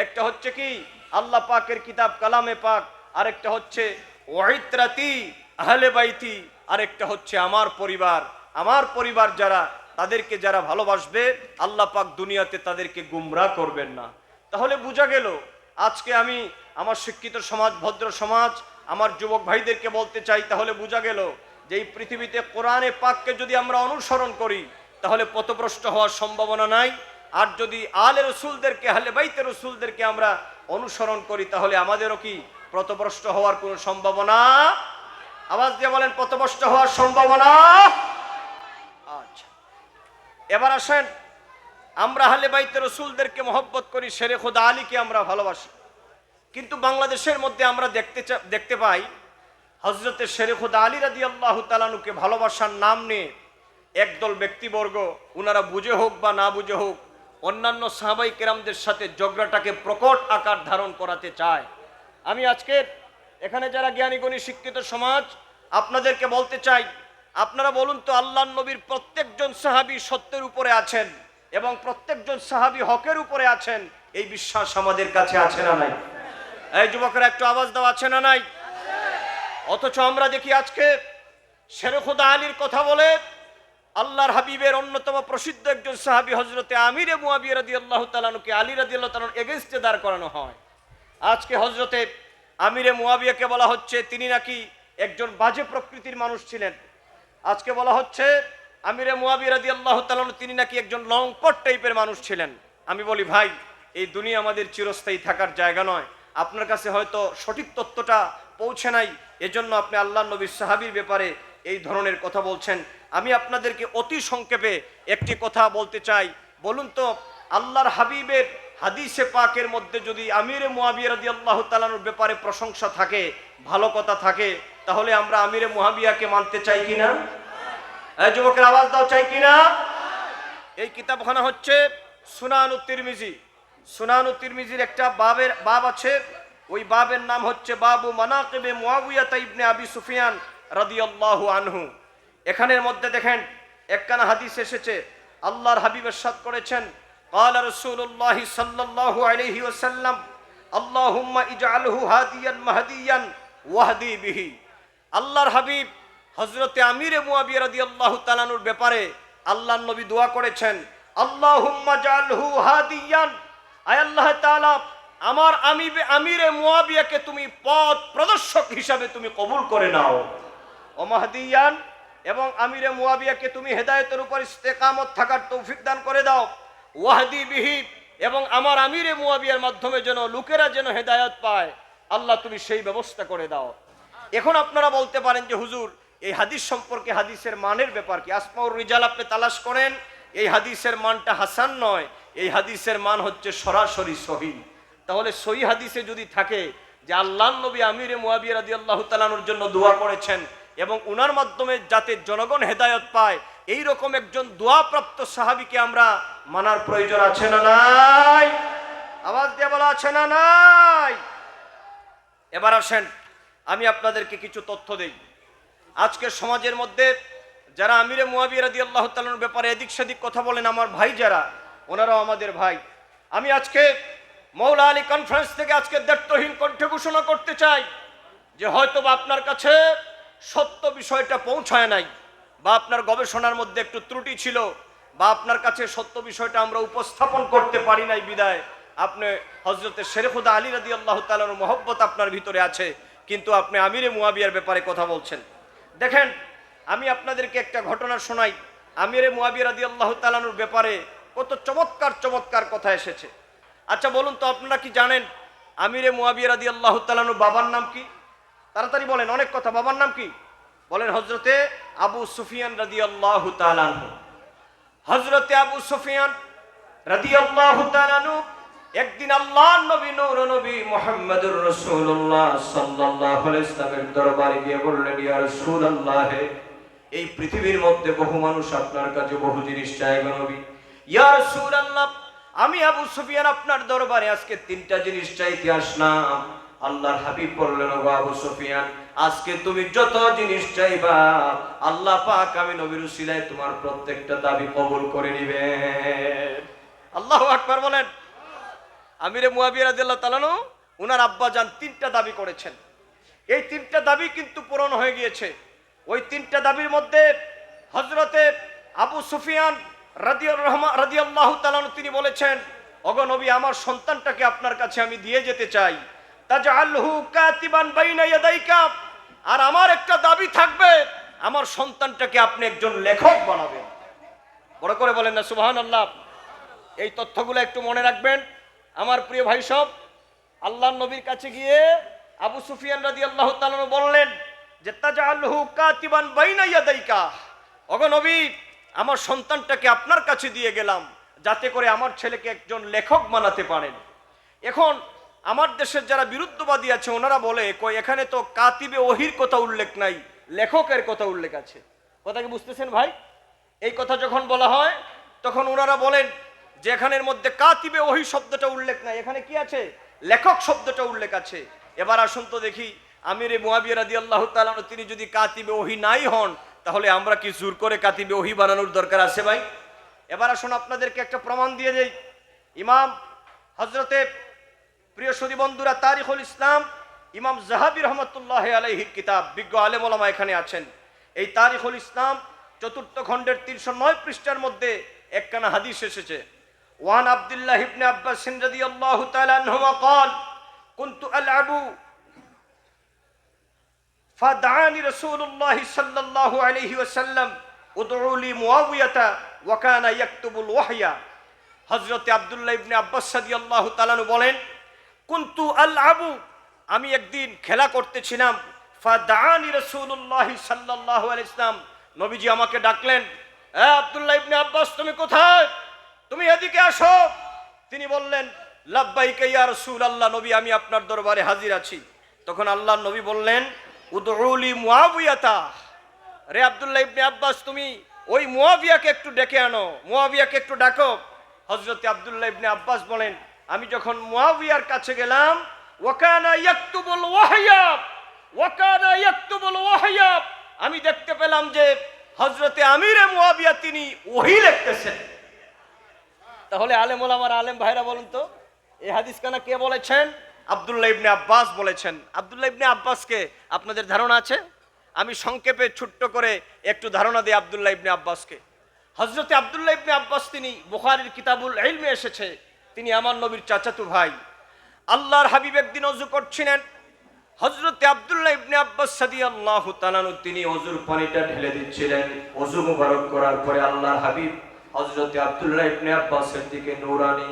একটা হচ্ছে কি আল্লাহ পাকের কিতাব কালামে পাক, আরেকটা হচ্ছে ওয়াইত্রাতি আহলে বাইতি, আরেকটা হচ্ছে আমার পরিবার। আমার পরিবার যারা, তাদেরকে যারা ভালোবাসবে আল্লাহ পাক দুনিয়াতে তাদেরকে গুমরা করবেন না। তাহলে বোঝা গেল, আজকে আমি আমার শিক্ষিত সমাজ, ভদ্র সমাজ, আমার যুবক ভাইদেরকে বলতে চাই, তাহলে বোঝা গেল যে এই পৃথিবীতে কোরআনে পাককে যদি আমরা অনুসরণ করি তাহলে পথভ্রষ্ট হওয়ার সম্ভাবনা নাই। আর যদি আলে রসুলদেরকে, আহলে বাইতে রসুলদেরকে আমরা অনুসরণ করি তাহলে আমাদেরও কি পথভ্রষ্ট হওয়ার কোনো সম্ভাবনা? আওয়াজ দিয়ে বলেন, পথভ্রষ্ট হওয়ার সম্ভাবনা। আচ্ছা, এবার আসেন, আমরা আহলে বাইতে রাসূলদেরকে মহব্বত করি, শেরে খোদা আলীকে আমরা ভালোবাসি, কিন্তু বাংলাদেশের মধ্যে আমরা দেখতে পাই হযরতে শেরে খোদা আলী রাদিয়াল্লাহু তাআলা আনহুকে ভালোবাসার নাম নিয়ে একদল ব্যক্তিবর্গ, ওনারা বুঝে হোক বা না বুঝে হোক, অন্যান্য সাহাবাই কেরামদের সাথে ঝগড়াটাকে প্রকট আকার ধারণ করাতে চায়। আমি আজকে এখানে যারা জ্ঞানীগুণী শিক্ষিত সমাজ, আপনাদেরকে বলতে চাই, আপনারা বলুন তো, আল্লাহর নবীর প্রত্যেকজন সাহাবী সত্যের উপরে আছেন এবং প্রত্যেকজন সাহাবী হকের উপরে আছেন, এই বিশ্বাস আমাদের কাছে আছে না নাই? এই যুবকেরা একটু আওয়াজ দাও, আছে না নাই? অথচ আমরা দেখি আজকে শেরে খোদা আলীর কথা বলে আল্লাহর হাবিবের অন্যতম প্রসিদ্ধ একজন সাহাবী হযরতে আমিরে মুয়াবিয়া রাদিয়াল্লাহু তাআলা আনহুকে আলী রাদিয়াল্লাহু তাআলার এগেইনস্টে দাঁড় করানো হয়। আজকে হযরতে আমিরে মুয়াবিয়াকে বলা হচ্ছে তিনি নাকি একজন বাজে প্রকৃতির মানুষ ছিলেন। আজকে বলা হচ্ছে আমিরে মুয়াবিয়া রাদিয়াল্লাহু তাআলা আনহু তিনি নাকি একজন লংপট টাইপের মানুষ ছিলেন। আমি বলি, ভাই, এই দুনিয়া আমাদের চিরস্থায়ী থাকার জায়গা নয়। আপনার কাছে হয়তো সঠিক তথ্যটা পৌঁছে নাই, এজন্য আপনি আল্লাহর নবীর সাহাবীর ব্যাপারে এই ধরনের কথা বলছেন। আমি আপনাদেরকে অতি সংক্ষেপে একটি কথা বলতে চাই। বলুন তো, আল্লাহর হাবিবের হাদিসে পাকের মধ্যে যদি আমিরে মুয়াবিয়া রাদিয়াল্লাহু তাআলার ব্যাপারে প্রশংসা থাকে, ভালো কথা থাকে, তাহলে আমরা আমিরে মুয়াবিয়াকে মানতে চাই কিনা? এই যুবকের আওয়াজ দাও, চাই কিনা? এই কিতাবখানা হচ্ছে সুনানুত তিরমিজি। সুনানুত তিরমিজির একটা বাব আছে, ওই বাবের নাম হচ্ছে বাবু মানাকিবে মুয়াবিয়া ইবনে আবি সুফিয়ান রাদিয়াল্লাহু আনহু। এখানের মধ্যে দেখেন একখানা হাদিস এসেছে, আল্লাহর হাবিব ইরশাদ করেছেন, ক্বালা রাসূলুল্লাহি সাল্লাল্লাহু আলাইহি ওয়াসাল্লাম, আল্লাহুম্মা ইজআলহু হাদিয়ান মাহদিয়ান ওয়াহদি বিহি। আল্লাহর হাবিব হযরতে আমিরে মুয়াবিয়া রাদিয়াল্লাহু তাআলা আনহুর ব্যাপারে আল্লাহর নবী দোয়া করেছেন, আল্লাহুম্মা জাআলহু হাদিয়ান, আয় আল্লাহ তাআলা আমার আমিরে মুয়াবিয়াকে তুমি পথ প্রদর্শক হিসাবে তুমি কবুল করে নাও, ও মাহদিয়ান, এবং আমিরে মুয়াবিয়াকে তুমি হেদায়েতের উপর ইস্তেকামত থাকার তৌফিক দান করে দাও, ওয়াহদি বিহি, এবং আমার আমিরে মুয়াবিয়ার মাধ্যমে যেন লোকেরা যেন হেদায়েত পায়, আল্লাহ তুমি সেই ব্যবস্থা করে দাও। এখন আপনারা বলতে পারেন যে হুজুর, এই হাদিস সম্পর্কে হাদিসের মানের ব্যাপার কি? আসমাউর রিজাল আপনি তালাশ করেন, এই হাদিসের মানটা হাসান নয়, এই হাদিসের মান হচ্ছে সরাসরি সহিহ। তাহলে সহিহ হাদিসে যদি থাকে যে আল্লাহর নবী আমিরে মুয়াবিয়া রাদিয়াল্লাহু তাআলা আনহুর জন্য দোয়া করেছেন এবং উনার মাধ্যমে যাতে জনগণ হেদায়েত পায়, এই রকম একজন দোয়াপ্রাপ্ত সাহাবীকে আমরা মানার প্রয়োজন আছে না নাই? আওয়াজ দিয়ে বলা আছে না নাই? এবার আসেন আমি আপনাদেরকে কিছু তথ্য দেই। আজকের সমাজের মধ্যে যারা আমিরে মুয়াবিয়া রাদিয়াল্লাহু তাআলার ব্যাপারে এদিক সেদিক কথা বলেন, আমার ভাই যারা, ওনারাও আমাদের ভাই। আমি আজকে মৌলা আলী কনফারেন্স থেকে আজকে দায়িত্বহীন কণ্ঠে ঘোষণা করতে চাই যে হয়তো বা আপনার কাছে সত্য বিষয়টা পৌঁছায় নাই, বা আপনার গবেষণার মধ্যে একটু ত্রুটি ছিল, বা আপনার কাছে সত্য বিষয়টা আমরা উপস্থাপন করতে পারি নাই বিদায় আপনি হযরতে শেরখুদা আলী রাদিয়াল্লাহু তাআলার মহব্বত আপনার ভিতরে আছে, কিন্তু আপনি আমিরে মুয়াবিয়ার ব্যাপারে কথা বলছেন। দেখেন আমি আপনাদেরকে একটা ঘটনা শোনাই। আমিরে মুয়াবিয়া রাদিয়াল্লাহু তাআলার ব্যাপারে কত চমৎকার চমৎকার কথা এসেছে। আচ্ছা বলুন তো, আপনারা কি জানেন আমিরে মুয়াবিয়া রাদিয়াল্লাহু তাআলার বাবার নাম কি? তাড়াতাড়ি বলেন, অনেক কথা। বাবার নাম কি বলেন? হযরতে আবু সুফিয়ান রাদিয়াল্লাহু তাআলা আনহু। হযরতে আবু সুফিয়ান রাদিয়াল্লাহু তাআলা আনহু একদিন আল্লাহর নবী নূর নবী মুহাম্মদুর রাসূলুল্লাহ সাল্লাল্লাহু আলাইহি ওয়াসাল্লামের দরবারে গিয়ে বললেন, ইয়া রাসূলুল্লাহ, এই পৃথিবীর মধ্যে বহু মানুষ আপনার কাছে বহু জিনিস চায় গো নবী। ইয়া রাসূলুল্লাহ, আমি আবু সুফিয়ান আপনার দরবারে আজকে তিনটা জিনিস চাইতে আসলাম। আল্লাহর হাবিব বললেন, ও আবু সুফিয়ান, আজকে তুমি যত জিনিস চাইবা আল্লাহ পাক আমি নবীর উসিলায় তোমার প্রত্যেকটা দাবি কবুল করে নেবেন। আল্লাহু আকবার বলেন। আমিরে মুয়াবিয়া রাদিয়াল্লাহু তাআলা আনহু ওনার আব্বা জান তিনটা দাবি করেছেন। এই তিনটা দাবি কিন্তু পূরণ হয়ে গিয়েছে। ওই তিনটা দাবির মধ্যে হযরতে আবু সুফিয়ান রাদিয়াল্লাহু তাআলা আনহু তিনি বলেছেন, ওগো নবী, আমার সন্তানটাকে আপনার কাছে আমি দিয়ে যেতে চাই। তাজআলহু কাতিবান বাইনা ইয়াদাইকা, আর আমার একটা দাবি থাকবে, আমার সন্তানটাকে আপনি একজন লেখক বানাবেন। বড় করে বলেন না সুবহানাল্লাহ। এই তথ্যগুলো একটু মনে রাখবেন আমার প্রিয় ভাই সব। আল্লাহর নবীর কাছে গিয়ে আবু সুফিয়ান রাদিয়াল্লাহু তাআলা আনহু বললেন যে তাজআলহু কাতিবান বাইনা ইয়াদাইকা, ওগো নবী, আমার সন্তানটাকে আপনার কাছে দিয়ে গেলাম যাতে করে আমার ছেলেকে একজন লেখক বানাতে পারেন। এখন আমার দেশের যারা বিরুদ্ধবাদী আছে ওনারা বলে, কই এখানে তো কাতিবে ওহির কথা উল্লেখ নাই, লেখকের কথা উল্লেখ আছে। কথা কি বুঝতেছেন ভাই? এই কথা যখন বলা হয় তখন ওনারা বলেন যে এখানের মধ্যে কাতিবে ওহি শব্দটা উল্লেখ নাই, এখানে কি আছে? লেখক শব্দটা উল্লেখ আছে। এবার আসুন তো দেখি, আমিরে মুয়াবিয়া রাদিয়াল্লাহু তাআলা আনহু তিনি যদি কাতিবে ওহি নাই হন, তাহলে আমরা কি জোর করে কাতিবে ওহি বানানোর দরকার আছে ভাই? এবার আসুন আপনাদেরকে একটা প্রমাণ দিয়ে দেই। ইমাম হযরতে প্রিয় সুধী বন্ধুরা, তারিখুল ইসলাম ইমাম যাহাবী রাহমাতুল্লাহি আলাইহির কিতাব, বিজ্ঞ আলেম ওলামা এখানে আছেন। এই তারিখুল ইসলাম ৪র্থ খণ্ডের ৩০৯ পৃষ্ঠার মধ্যে একখানা হাদিস এসেছে। ওয়ান আব্দুল্লাহ ইবনে আব্বাস রাদিয়াল্লাহু তাআলা আনহুমা قال كنت ألعب فدعاني رسول الله صلى الله عليه وسلم ادعوا لي معاوية وكان يكتب الوحي। হযরত আব্দুল্লাহ ইবনে আব্বাস রাদিয়াল্লাহু তাআলা আনহু বলেন, কুনতু আলআবু, আমি একদিন খেলা করতেছিলাম, ফাদাআনি রাসূলুল্লাহ সাল্লাল্লাহু আলাইহি ওয়াসাল্লাম, নবীজি আমাকে ডাকলেন, এ আব্দুল্লাহ ইবনে আব্বাস, তুমি কোথায়? তুমি এদিকে আসো। তিনি বললেন, লাব্বাইকা ইয়া রাসূলুল্লাহ, নবী আমি আপনার দরবারে হাজির আছি। তখন আল্লাহর নবী বললেন, উদউলি মুয়াবিয়াতা, রে আব্দুল্লাহ ইবনে আব্বাস, তুমি ওই মুয়াবিয়াকে একটু ডেকে আনো, মুয়াবিয়াকে একটু ডাকো। হযরত আব্দুল্লাহ ইবনে আব্বাস বলেন, আমি যখন মুয়াবিয়ার কাছে গেলাম, ওয়াকানা ইয়াকতুবুল ওয়াহইয়া, ওয়াকানা ইয়াকতুবুল ওয়াহইয়া, আমি দেখতে পেলাম যে হযরতে আমিরে মুয়াবিয়া তিনি ওহী লিখতেছেন। তাহলে আলেম ওলামার আলেম ভাইরা বলুন তো, এই হাদিস কানা কে বলেছেন? আব্দুল্লাহ ইবনে আব্বাস বলেছেন। আব্দুল্লাহ ইবনে আব্বাসকে আপনাদের ধারণা আছে? আমি সংক্ষেপে ছোট্ট করে একটু ধারণা দিই আব্দুল্লাহ ইবনে আব্বাসকে। হযরতে আব্দুল্লাহ ইবনে আব্বাস তিনি বুখারীর কিতাবুল ইলমে এসেছে, তিনি আমার নবীর চাচাতো ভাই। আল্লাহর হাবিব একদিন ওযু করছিলেন, হযরতে আব্দুল্লাহ ইবনে আব্বাস রাদিয়াল্লাহু তাআলা আনহু তিনি ওযুর পানিটা ঢেলে দিচ্ছিলেন। ওযু মুবারক করার পরে আল্লাহর হাবিব হযরতে আব্দুল্লাহ ইবনে আব্বাসের দিকে নূরানি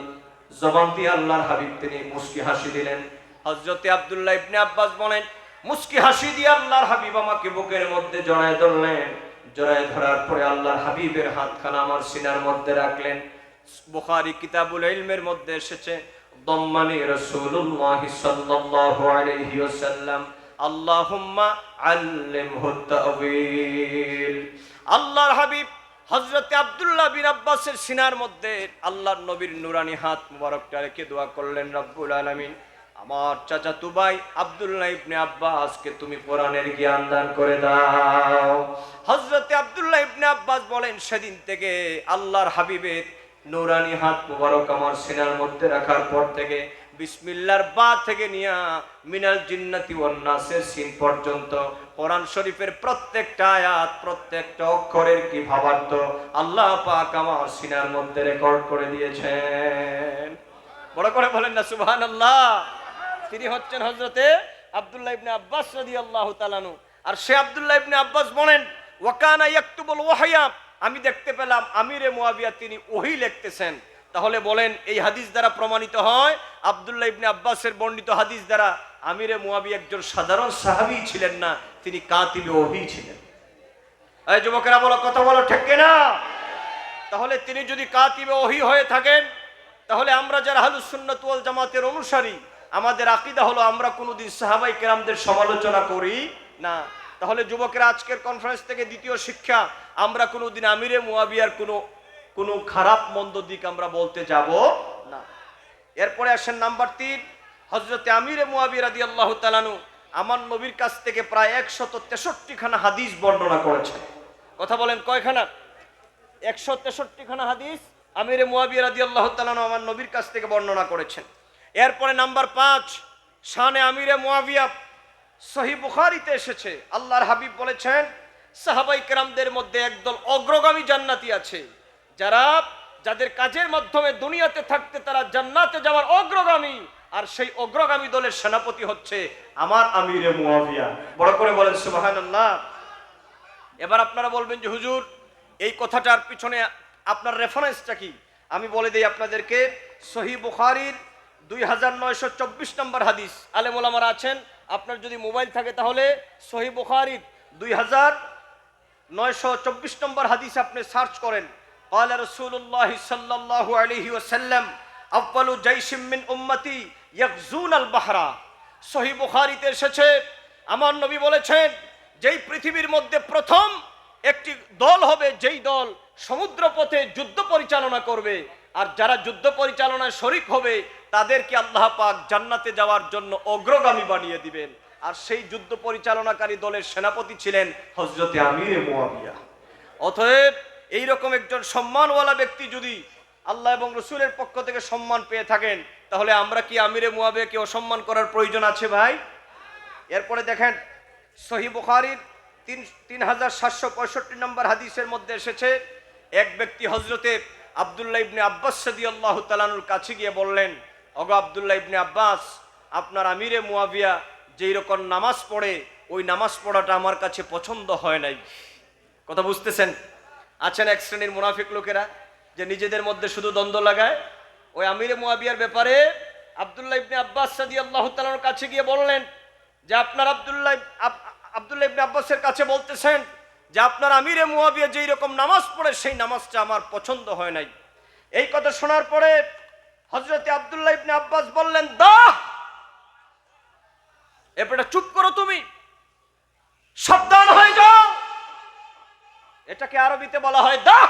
জবান দিয়ে আল্লাহর হাবিব তিনি মুস্কি হাসি দিলেন। হযরতে আব্দুল্লাহ ইবনে আব্বাস বলেন, মুস্কি হাসি দিয়ে আল্লাহর হাবিব আমাকে বুকের মধ্যে জড়ায় ধরলেন, জড়ায় ধরার পরে আল্লাহর হাবিবের হাতখানা আমার সিনার মধ্যে রাখলেন। বুখারী কিতাবুল ইলমের মধ্যে এসেছে, দম্মানি রাসূলুল্লাহ সাল্লাল্লাহু আলাইহি ওয়াসাল্লাম আল্লাহুম্মা আল্লিমহু তা'ওয়িল। আল্লাহর হাবিব হযরত আব্দুল্লাহ বিন আব্বাসের সিনার মধ্যে আল্লাহর নবীর নুরানি হাত মুবারকটা রেখে দোয়া করলেন, রব্বুল আলামিন আমার চাচাতো ভাই আব্দুল্লাহ ইবনে আব্বাসকে তুমি কোরআনের জ্ঞান দান করে দাও। হযরত আব্দুল্লাহ ইবনে আব্বাস বলেন, সেদিন থেকে আল্লাহর হাবিবের নুরানি হাত মুবারক আমার সিনার মধ্যে রাখার পর থেকে বিসমিল্লাহর বা থেকে নিয়া মিনাল জিন্নাতি ওয়ান নাসের সিন পর্যন্ত কোরআন শরীফের প্রত্যেকটা আয়াত, প্রত্যেকটা অক্ষরের কি ভাবার্থ আল্লাহ পাক আমার সিনার মধ্যে রেকর্ড করে দিয়েছেন। বড় করে বলেন না সুবহানাল্লাহ। তিনি হচ্ছেন হযরতে আব্দুল্লাহ ইবনে আব্বাস রাদিয়াল্লাহু তাআলা আনহু। আর সে আব্দুল্লাহ ইবনে আব্বাস বলেন, ওয়া কানা ইয়াকতুবুল ওয়াহয়া, আমি দেখতে পেলাম আমিরে মুয়াবিয়া তিনি ওহী লিখতেছেন। তাহলে বলেন এই হাদিস দ্বারা প্রমাণিত হয়, আব্দুল্লাহ ইবনে আব্বাসের বর্ণিত হাদিস দ্বারা আমিরে মুয়াবিয়া একজন সাধারণ সাহাবী ছিলেন না, তিনি কাতিবে ওহী ছিলেন। এই যুবকেরা বলো, কথা বলো ঠিক কিনা? তাহলে তিনি যদি কাতিবে ওহী হয়ে থাকেন, তাহলে আমরা যারা আহলুস সুন্নাত ওয়াল জামাতের অনুসারী, আমাদের আকীদা হলো আমরা কোনোদিন সাহাবায়ে কেরামদের সমালোচনা করি না। তাহলে যুবকেরা আজকের কনফারেন্স থেকে দ্বিতীয় শিক্ষা, আমরা কোনোদিন আমিরে মুয়াবিয়ার কোনো খারাপ মন্দ দিক আমরা বলতে যাব না। এরপরে আসেন নাম্বার 3, হযরতে আমিরে মুয়াবিয়া রাদিয়াল্লাহু তাআলা আনহু আমার নবীর কাছ থেকে প্রায় 163 খানা হাদিস বর্ণনা করেছেন। কথা বলেন কয়খানা? 163 খানা হাদিস আমিরে মুয়াবিয়া রাদিয়াল্লাহু তাআলা আনহু আমার নবীর কাছ থেকে বর্ণনা করেছেন। এরপরে নাম্বার 5, শানে আমিরে মুয়াবিয়া সহিহ বুখারীতে এসেছে, আল্লাহর হাবিব বলেছেন সাহাবায়ে কেরামদের মধ্যে একদল অগ্রগামী জান্নাতি আছে, যাদের কাজের মাধ্যমে দুনিয়াতে থাকতে তারা জান্নাতে যাওয়ার অগ্রগামী, আর সেই অগ্রগামী দলের সেনাপতি হচ্ছে আমার আমিরে মুয়াবিয়া। বড় করে বলেন সুবহানাল্লাহ। এবার আপনারা বলবেন যে হুজুর এই কথাটার পিছনে আপনার রেফারেন্সটা কি? আমি বলে দেই আপনাদেরকে, সহিহ বুখারীর 2924 নম্বর হাদিস, আলেম ওলামারা আছেন, আপনার যদি মোবাইল থাকে তাহলে সহিহ বুখারীর 2924 নম্বর হাদিস আপনি সার্চ করেন। قال رسول الله صلى الله عليه وسلم أول جيش من أمتي يغزون البحر। সহিহ বুখারীতে এসেছে, আমার নবী বলেছেন যেই পৃথিবীর মধ্যে প্রথম একটি দল হবে, যেই দল সমুদ্র পথে যুদ্ধ পরিচালনা করবে, আর যারা যুদ্ধ পরিচালনায় শরীক হবে তাদেরকে আল্লাহ পাক জান্নাতে যাওয়ার জন্য অগ্রগামী বানিয়ে দিবেন। আর সেই যুদ্ধ পরিচালনাকারী দলের সেনাপতি ছিলেন হযরতে আমিরে মুয়াবিয়া। অতএব এইরকম একজন সম্মানওয়ালা ব্যক্তি যদি আল্লাহ এবং রসুলের পক্ষ থেকে সম্মান পেয়ে থাকেন, তাহলে আমরা কি আমিরে মুয়াবিয়াকে অসম্মান করার প্রয়োজন আছে ভাই? এরপরে দেখেন, সহিহ বুখারীর 3765 নম্বর হাদিসের মধ্যে এসেছে, এক ব্যক্তি হযরতে আব্দুল্লাহ ইবনে আব্বাস রাদিয়াল্লাহু তাআলা আনহুর কাছে গিয়ে বললেন, ওগো আব্দুল্লাহ ইবনে আব্বাস, আপনার আমিরে মুয়াবিয়া যেই রকম নামাজ পড়ে ওই নামাজ পড়াটা আমার কাছে পছন্দ হয় নাই। কথা বুঝতেছেন? আছেন এক শ্রেণীর মুনাফিক লোকেরা যে নিজেদের মধ্যে শুধু দ্বন্দ্ব লাগায়। ওই আমিরে মুয়াবিয়ার ব্যাপারে আব্দুল্লাহ ইবনে আব্বাস রাদিয়াল্লাহু তাআলা আনহুর কাছে গিয়ে বললেন যে আপনার আব্দুল্লাহ ইবনে আব্বাসের কাছে বলতেছেন যে আপনার আমিরে মুয়াবিয়া যেই রকম নামাজ পড়ে সেই নামাজটা আমার পছন্দ হয় নাই। এই কথা শোনার পরে হযরতে আব্দুল্লাহ ইবনে আব্বাস বললেন, দাহ, এবারে চুপ করো, তুমি সাবধান হয়ে যাও। এটাকে আরবিতে বলা হয় দাহ,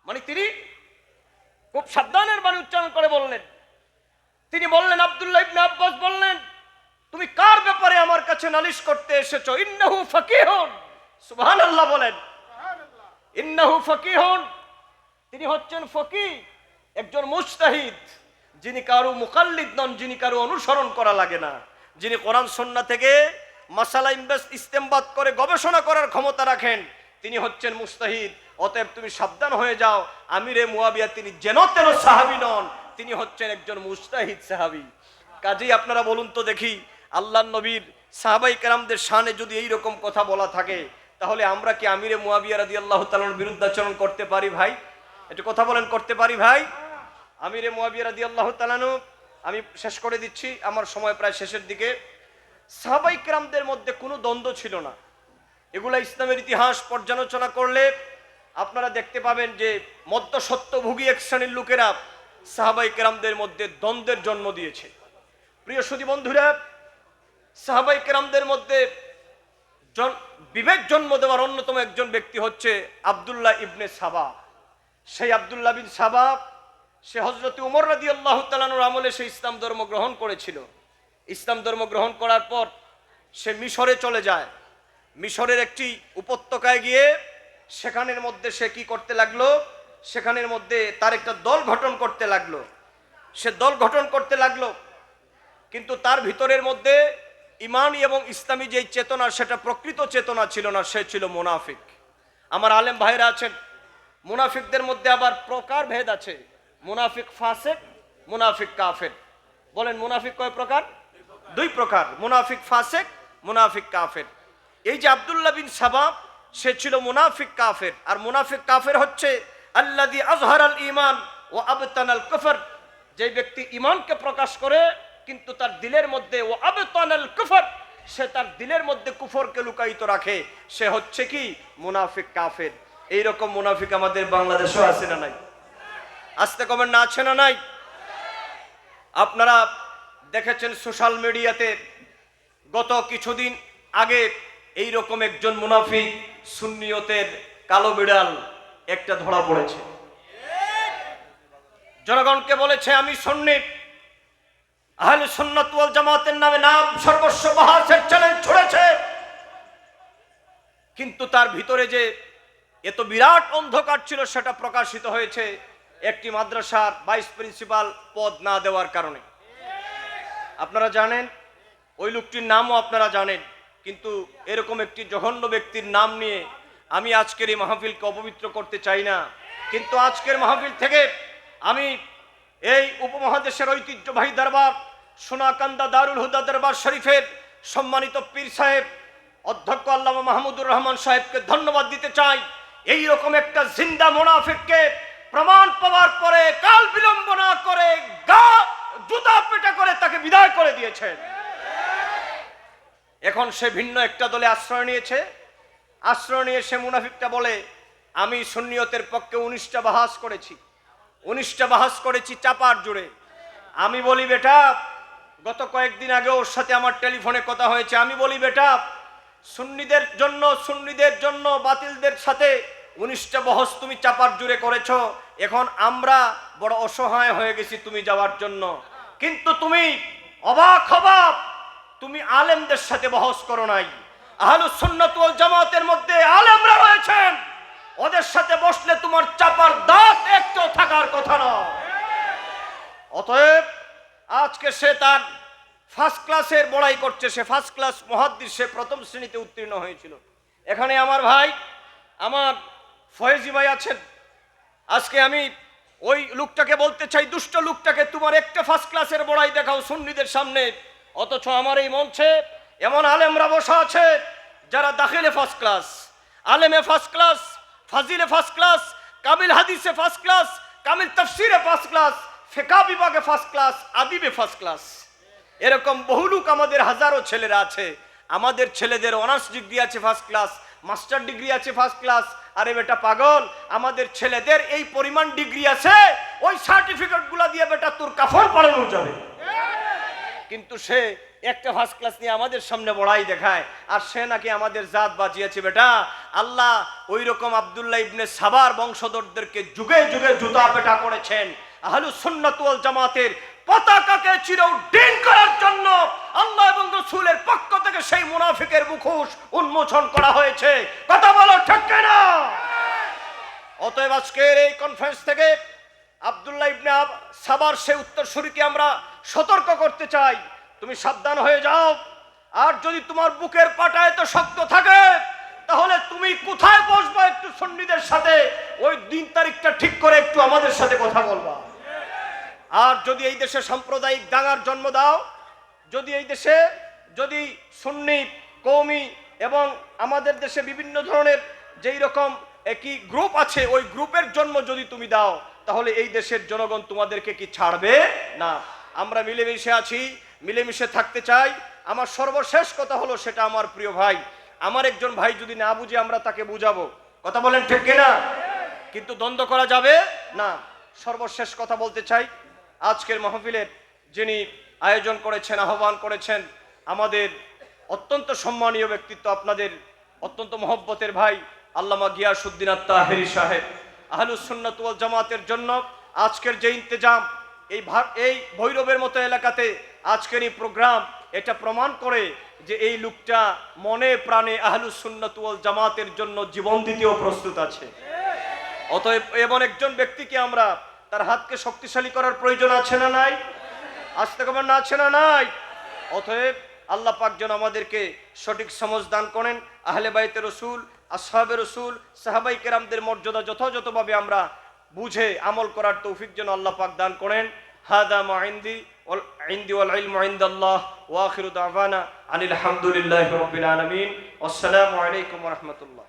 মানে তিনি খুব সাবধানের বাণী উচ্চারণ করে বললেন। তিনি বললেন, আব্দুল্লাহ ইবনে আব্বাস বললেন, তুমি কার ব্যাপারে আমার কাছে নালিশ করতে এসেছো? ইন্নাহু ফাকিহুন। সুবহানাল্লাহ বলেন। ইন্নাহু ফাকিহুন, তিনি হচ্ছেন ফকিহ, একজন মুজতাহিদ, যিনি কারো মুকাল্লিদ নন, যিনি কারো অনুসরণ করা লাগে না, যিনি কোরআন সুন্নাহ থেকে মাসালা ইস্তেমবাদ করে গবেষণা করার ক্ষমতা রাখেন, তিনি হচ্ছেন মুজতাহিদ। অতএব তুমি সাবধান হয়ে যাও, আমিরে মুয়াবিয়া তিনি যেন তেন সাহাবী নন, তিনি হচ্ছেন একজন মুজতাহিদ সাহাবী। কাজেই আপনারা বলুন তো দেখি, আল্লাহর নবীর সাহাবায়ে কেরামদের শানে যদি এই রকম কথা বলা থাকে, তাহলে আমরা কি আমিরে মুয়াবিয়া রাদিয়াল্লাহু তাআলার বিরুদ্ধাচরণ করতে পারি ভাই? একটু কথা বলেন, করতে পারি ভাই? আমিরে মুয়াবিয়া রাদিয়াল্লাহু তাআলা, আমি শেষ করে দিচ্ছি, আমার সময় প্রায় শেষের দিকে। সাহাবায়ে কেরামদের মধ্যে কোনো দ্বন্দ্ব ছিল না, এগুলা ইসলামের ইতিহাস পর্যালোচনা করলে আপনারা দেখতে পাবেন যে মধ্যসত্যভোগী এক শ্রেণীর লোকেরা সাহাবায়ে কেরামদের মধ্যে দ্বন্দ্বের জন্ম দিয়েছে। প্রিয় সুধী বন্ধুরা, সাহাবায়ে কেরামদের মধ্যে বিভেদ জন্ম দেওয়ার অন্যতম একজন ব্যক্তি হচ্ছে আব্দুল্লাহ ইবনে সাবা। সেই আব্দুল্লাহ বিন সাবা সে হযরত উমর রাদিয়াল্লাহু তাআলা আনহুর আমলে সে ইসলাম ধর্ম গ্রহণ করেছিল। ইসলাম ধর্ম গ্রহণ করার পর সে মিশরে চলে যায়। মিশরের একটি উপত্যকায় গিয়ে সেখানের মধ্যে সে কি করতে লাগলো, সেখানের মধ্যে তার একটা দল গঠন করতে লাগলো। সে দল গঠন করতে লাগলো, কিন্তু তার ভিতরের মধ্যে ইমানি এবং ইসলামী যেই চেতনা, সেটা প্রকৃত চেতনা ছিল না, সে ছিল মুনাফিক। আমার আলেম ভাইরা আছেন, মুনাফিকদের মধ্যে আবার প্রকার ভেদ আছে। মুনাফিক ফাসিক, মুনাফিক কাফের। বলেন মুনাফিক কয় প্রকার? দুই প্রকার, মুনাফিক ফাসিক, মুনাফিক কাফের। এই যে আব্দুল্লাহ বিন সাবা, সে ছিল মুনাফিক কাফের। আর মুনাফিক কাফের হচ্ছে আল্লাযী আযহারাল ঈমান ওয়া আবতানাল কুফর, যে ব্যক্তি ঈমানকে প্রকাশ করে কিন্তু তার দিলের মধ্যে ওয়া আবতানাল কুফর, সে তার দিলের মধ্যে কুফরকে লুকায়িত রাখে, সে হচ্ছে কি মুনাফিক কাফের। এই রকম মুনাফিক আমাদের বাংলাদেশেও আছে না নাই? আসতে কমেন না, আছে না নাই? আপনারা দেখেছেন সোশ্যাল মিডিয়াতে গত কিছুদিন আগে এই রকম একজন মুনাফিক সুন্নিয়তের কালো বিড়াল একটা ধরা পড়েছে। জনগণকে বলেছে আমি সুন্নি, আহলে সুন্নাত ওয়াল জামাতের নামে নাম সর্বস্ব বাহাসের চ্যালেঞ্জ ছড়েছে, কিন্তু তার ভিতরে যে এত বিরাট অন্ধকার ছিল সেটা প্রকাশিত হয়েছে একটি মাদ্রাসার ভাইস প্রিন্সিপাল পদ না দেওয়ার কারণে। আপনারা জানেন, ওই লোকটির নামও আপনারা জানেন, কিন্তু এরকম একটি জঘন্য ব্যক্তির নাম নিয়ে আমি আজকের এই মাহফিলকে অপবিত্র করতে চাই না। কিন্তু আজকের মাহফিল থেকে আমি এই উপমহাদেশের ঐতিহ্যবাহী দরবার সোনাকান্দা দারুল হুদা দরবার শরীফের সম্মানিত পীর সাহেব অধ্যক্ষ আল্লামা মাহমুদুর রহমান সাহেবকে ধন্যবাদ দিতে চাই। এই রকম একটা জিন্দা মুনাফিককে প্রমাণ পাওয়ার পরে কাল বিলম্ব না করে জুতা পেটা করে তাকে বিদায় করে দিয়েছেন। এখন সে ভিন্ন একটা দলে আশ্রয় নিয়েছে। আশ্রয় নিয়ে সে মুনাফিকটা বলে আমি সুন্নিয়তের পক্ষে 19টা বাহাস করেছি, 19টা বাহাস করেছি চাপার জুড়ে। আমি বলি বেটা, গত কয়েকদিন আগে ওর সাথে আমার টেলিফোনে কথা হয়েছে, আমি বলি বেটা সুন্নিদের জন্য বাতিলদের সাথে 19টা বহস তুমি চাপার জুড়ে করেছো, এখন আমরা বড় অসহায় হয়ে গেছি তুমি যাওয়ার জন্য, কিন্তু তুমি অবাক হবা, তুমি আলেমদের সাথে বহস করো নাই। আহলুস সুন্নাত ওয়াল জামাতের মধ্যে আলেমরা রয়েছেন, ওদের সাথে বসলে তোমার চাপার দাঁত একটু থাকার কথা না। অতএব আজকে সে তার ফার্স্ট ক্লাসের বড়াই করছে, সে ফার্স্ট ক্লাস মুহাদ্দিস, সে প্রথম শ্রেণীতে উত্তীর্ণ হয়েছিল। এখানে আমার ভাই, আমার ফয়েজি ভাই আছেন, আজকে আমি ওই লোকটাকে বলতে চাই, দুষ্ট লোকটাকে, তোমার একটা ফার্স্ট ক্লাসের বড়াই দেখাও সুন্নিদের সামনে, অথচ আমার এই মঞ্চে এমন আলেমরা বসা আছে যারা দাখিলে ফার্স্ট ক্লাস, আলেমে ফার্স্ট ক্লাস, ফাজিলে ফার্স্ট ক্লাস, কামিল হাদিসে ফার্স্ট ক্লাস, কামিল তাফসিরে ফার্স্ট ক্লাস, ফিকহ বিভাগে ফার্স্ট ক্লাস, আদিবে ফার্স্ট ক্লাস। এরকম বহু লোক আমাদের হাজারো ছেলেরা আছে। আমাদের ছেলেদের অনার্স ডিগ্রি আছে ফার্স্ট ক্লাস, মাস্টার ডিগ্রি আছে ফার্স্ট ক্লাস। আরে বেটা পাগল, আমাদের ছেলেদের এই পরিমাণ ডিগ্রি আছে, ওই সার্টিফিকেট গুলা দিয়ে বেটা তোর কাফন পড়ানো যাবে, কিন্তু সে একটা ফার্স্ট ক্লাস নিয়ে আমাদের সামনে বড়াই দেখায়, আর সে নাকি আমাদের জাত বাঁচিয়েছে। বেটা আল্লাহ ওই রকম আব্দুল্লাহ ইবনে সাবার বংশধরদেরকে যুগে যুগে জুতা পেটা করেছেন। আহলুস সুন্নাত ওয়াল জামাতের পতাকাকে চিরউদ্দিন করার জন্য আল্লাহ এবং রাসূলের পক্ষ থেকে সেই মুনাফিকের মুখোশ উন্মোচন করা হয়েছে। কথা বলো ঠিক কিনা? অতএব আজকের এই কনফারেন্স থেকে আব্দুল্লাহ ইবনে সাবার সেই উত্তরসূরিকে আমরা সতর্ক করতে চাই, তুমি সাবধান হয়ে যাও। আর যদি তোমার বুকের পাটা এত শক্ত থাকে, তাহলে তুমি কোথায় বসবা একটু সুন্নিদের সাথে, ওই দিন তারিখটা ঠিক করে একটু আমাদের সাথে কথা বলবা। আর যদি এই দেশে সাম্প্রদায়িক দাঙ্গার জন্ম দাও, যদি এই দেশে যদি সুন্নি কওমি এবং আমাদের দেশে বিভিন্ন ধরনের যেই রকম একই গ্রুপ আছে, ওই গ্রুপের জন্ম যদি তুমি দাও, তাহলে এই দেশের জনগণ তোমাদেরকে কি ছাড়বে না। আমরা মিলেমিশে আছি, মিলেমিশে থাকতে চাই। আমার সর্বশেষ কথা হলো, সেটা আমার প্রিয় ভাই আমার একজন ভাই যদি না বুঝে আমরা তাকে বুঝাবো, কথা বলেন ঠিক কিনা? কিন্তু দ্বন্দ্ব করা যাবে না। সর্বশেষ কথা বলতে চাই, আজকের মাহফিলের যিনি আয়োজন করেছেন, আহ্বান করেছেন, আমাদের অত্যন্ত সম্মানীয় ব্যক্তিত্ব, আপনাদের অত্যন্ত মহব্বতের ভাই আল্লামা গিয়াসউদ্দিন আত-তাহেরি সাহেব। আহলুস সুন্নাত ওয়াল জামাতের জন্য আজকের যে ইন্তেজাম, এই ভৈরবের মতো এলাকাতে আজকের এই প্রোগ্রাম, এটা প্রমাণ করে যে এই লোকটা মনে প্রাণে আহলুস সুন্নাত ওয়াল জামাতের জন্য জীবন দিতেও প্রস্তুত আছে। অতএব এমন একজন ব্যক্তিকে আমরা তার হাতকে শক্তিশালী করার প্রয়োজন আছে না নাই? আসতে কবার না আছে না নাই? অতএব আল্লাহ পাক যেন আমাদেরকে সঠিক সমঝ দান করেন, আহলে বাইতে রসুল, আসহাবে রসুল, সাহাবাই কেরামদের মর্যাদা যথাযথভাবে আমরা বুঝে আমল করার তৌফিক যেন আল্লাহ পাক দান করেন। হাদা মা ইনদি ওয়াল ইলমু ইনদাল্লাহ ওয়া আখিরু দাওয়ানা আনিল হামদুলিল্লাহি রাব্বিল আলামিন। আসসালামু আলাইকুম ওয়া রাহমাতুল্লাহ।